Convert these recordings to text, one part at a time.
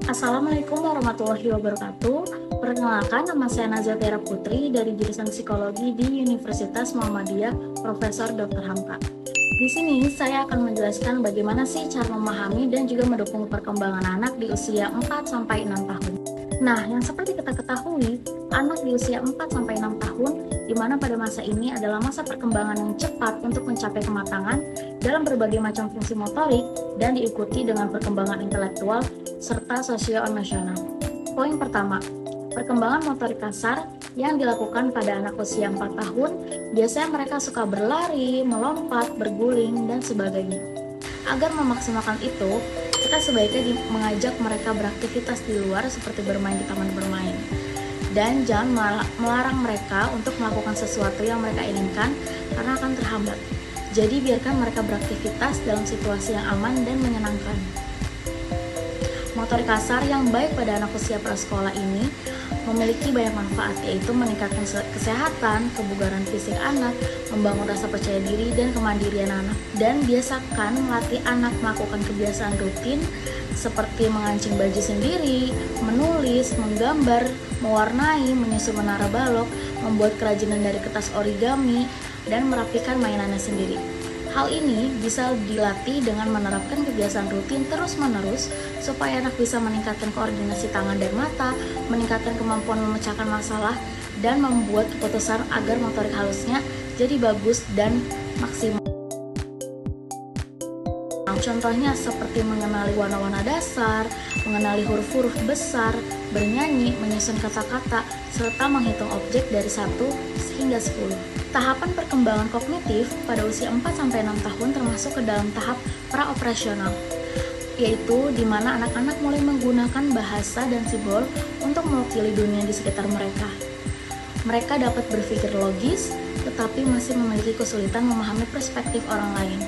Assalamualaikum warahmatullahi wabarakatuh. Perkenalkan, nama saya Nazia Tiara Putri dari jurusan Psikologi di Universitas Muhammadiyah Profesor Dr. Hamka. Di sini saya akan menjelaskan bagaimana sih cara memahami dan juga mendukung perkembangan anak di usia 4-6 tahun. Nah, yang seperti kita ketahui, anak di usia 4-6 tahun, di mana pada masa ini adalah masa perkembangan yang cepat untuk mencapai kematangan dalam berbagai macam fungsi motorik dan diikuti dengan perkembangan intelektual serta sosio-emosional. Poin pertama, perkembangan motorik kasar yang dilakukan pada anak usia 4 tahun, biasanya mereka suka berlari, melompat, berguling, dan sebagainya. Agar memaksimalkan itu, kita sebaiknya mengajak mereka beraktivitas di luar seperti bermain di taman bermain. Dan jangan melarang mereka untuk melakukan sesuatu yang mereka inginkan karena akan terhambat. Jadi biarkan mereka beraktivitas dalam situasi yang aman dan menyenangkan. Motorik kasar yang baik pada anak usia prasekolah ini memiliki banyak manfaat, yaitu meningkatkan kesehatan, kebugaran fisik anak, membangun rasa percaya diri dan kemandirian anak. Dan biasakan melatih anak melakukan kebiasaan rutin seperti mengancing baju sendiri, menulis, menggambar, mewarnai, menyusun menara balok, membuat kerajinan dari kertas origami, dan merapikan mainannya sendiri. Hal ini bisa dilatih dengan menerapkan kebiasaan rutin terus-menerus supaya anak bisa meningkatkan koordinasi tangan dan mata, meningkatkan kemampuan memecahkan masalah, dan membuat keputusan agar motorik halusnya jadi bagus dan maksimal. Contohnya seperti mengenali warna-warna dasar, mengenali huruf-huruf besar, bernyanyi, menyusun kata-kata, serta menghitung objek dari 1 hingga 10. Tahapan perkembangan kognitif pada usia 4-6 tahun termasuk ke dalam tahap praoperasional, yaitu di mana anak-anak mulai menggunakan bahasa dan simbol untuk mewakili dunia di sekitar mereka. Mereka dapat berpikir logis, tetapi masih memiliki kesulitan memahami perspektif orang lain.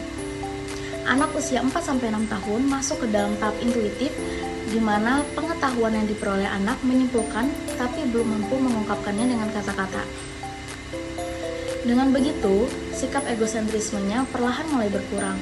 Anak usia 4-6 tahun masuk ke dalam tahap intuitif, di mana pengetahuan yang diperoleh anak menyimpulkan tapi belum mampu mengungkapkannya dengan kata-kata. Dengan begitu, sikap egosentrismenya perlahan mulai berkurang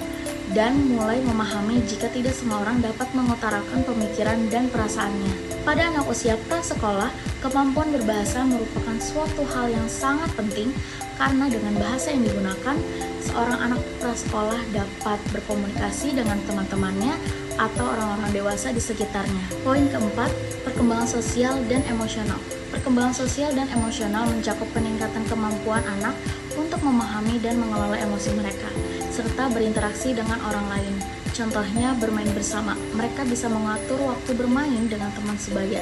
dan mulai memahami jika tidak semua orang dapat mengutarakan pemikiran dan perasaannya. Pada anak usia prasekolah, kemampuan berbahasa merupakan suatu hal yang sangat penting karena dengan bahasa yang digunakan, seorang anak prasekolah dapat berkomunikasi dengan teman-temannya atau orang-orang dewasa di sekitarnya. Poin keempat, perkembangan sosial dan emosional. Perkembangan sosial dan emosional mencakup peningkatan kemampuan anak untuk memahami dan mengelola emosi mereka, serta berinteraksi dengan orang lain. Contohnya bermain bersama, mereka bisa mengatur waktu bermain dengan teman sebaya,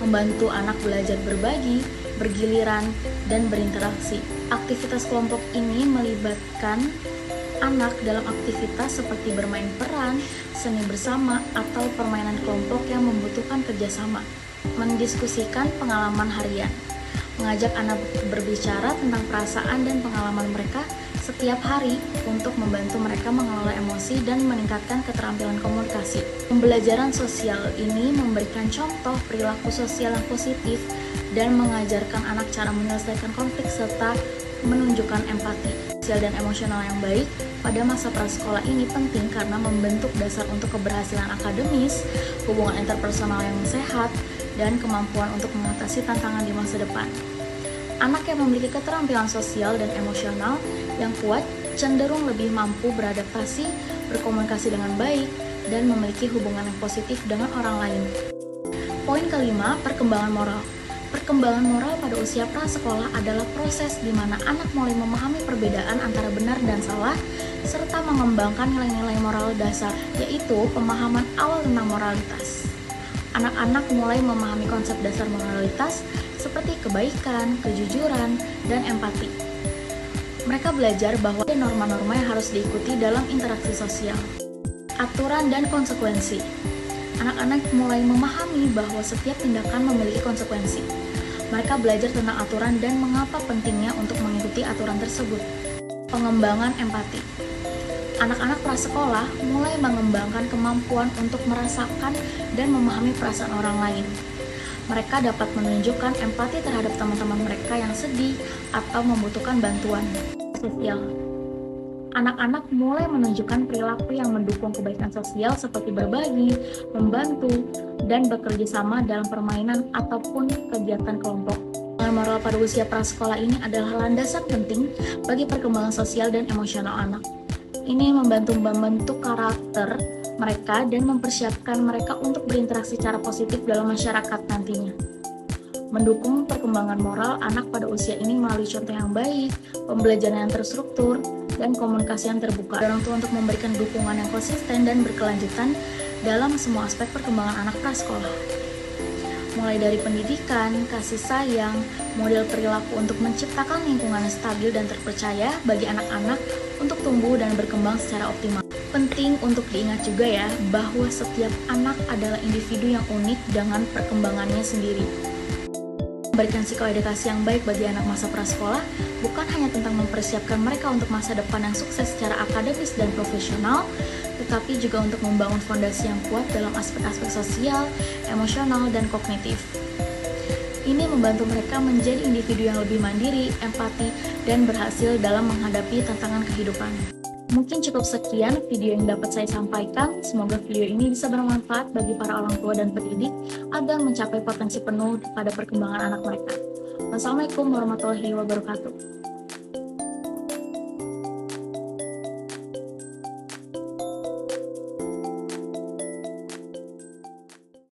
membantu anak belajar berbagi, bergiliran, dan berinteraksi. Aktivitas kelompok ini melibatkan anak dalam aktivitas seperti bermain peran, seni bersama, atau permainan kelompok yang membutuhkan kerjasama. Mendiskusikan pengalaman harian, mengajak anak berbicara tentang perasaan dan pengalaman mereka setiap hari untuk membantu mereka mengelola emosi dan meningkatkan keterampilan komunikasi. Pembelajaran sosial ini memberikan contoh perilaku sosial yang positif dan mengajarkan anak cara menyelesaikan konflik serta menunjukkan empati. Sosial dan emosional yang baik pada masa prasekolah ini penting karena membentuk dasar untuk keberhasilan akademis, hubungan interpersonal yang sehat, dan kemampuan untuk mengatasi tantangan di masa depan. Anak yang memiliki keterampilan sosial dan emosional yang kuat cenderung lebih mampu beradaptasi, berkomunikasi dengan baik, dan memiliki hubungan yang positif dengan orang lain. Poin kelima, perkembangan moral. Perkembangan moral pada usia prasekolah adalah proses di mana anak mulai memahami perbedaan antara benar dan salah, serta mengembangkan nilai-nilai moral dasar, yaitu pemahaman awal tentang moralitas. Anak-anak mulai memahami konsep dasar moralitas seperti kebaikan, kejujuran, dan empati. Mereka belajar bahwa ada norma-norma yang harus diikuti dalam interaksi sosial. Aturan dan konsekuensi. Anak-anak mulai memahami bahwa setiap tindakan memiliki konsekuensi. Mereka belajar tentang aturan dan mengapa pentingnya untuk mengikuti aturan tersebut. Pengembangan empati. Anak-anak prasekolah mulai mengembangkan kemampuan untuk merasakan dan memahami perasaan orang lain. Mereka dapat menunjukkan empati terhadap teman-teman mereka yang sedih atau membutuhkan bantuan sosial. Anak-anak mulai menunjukkan perilaku yang mendukung kebaikan sosial seperti berbagi, membantu, dan bekerja sama dalam permainan ataupun kegiatan kelompok. Moral pada usia prasekolah ini adalah landasan penting bagi perkembangan sosial dan emosional anak. Ini membentuk karakter mereka dan mempersiapkan mereka untuk berinteraksi secara positif dalam masyarakat nantinya. Mendukung perkembangan moral anak pada usia ini melalui contoh yang baik, pembelajaran yang terstruktur, dan komunikasi yang terbuka. Orang tua untuk memberikan dukungan yang konsisten dan berkelanjutan dalam semua aspek perkembangan anak prasekolah. Mulai dari pendidikan, kasih sayang, model perilaku untuk menciptakan lingkungan yang stabil dan terpercaya bagi anak-anak untuk tumbuh dan berkembang secara optimal. Penting untuk diingat juga ya, bahwa setiap anak adalah individu yang unik dengan perkembangannya sendiri. Memberikan psikoedukasi yang baik bagi anak masa prasekolah bukan hanya tentang mempersiapkan mereka untuk masa depan yang sukses secara akademis dan profesional, tetapi juga untuk membangun fondasi yang kuat dalam aspek-aspek sosial, emosional, dan kognitif. Ini membantu mereka menjadi individu yang lebih mandiri, empati, dan berhasil dalam menghadapi tantangan kehidupan. Mungkin cukup sekian video yang dapat saya sampaikan. Semoga video ini bisa bermanfaat bagi para orang tua dan pendidik agar mencapai potensi penuh pada perkembangan anak mereka. Wassalamualaikum warahmatullahi wabarakatuh.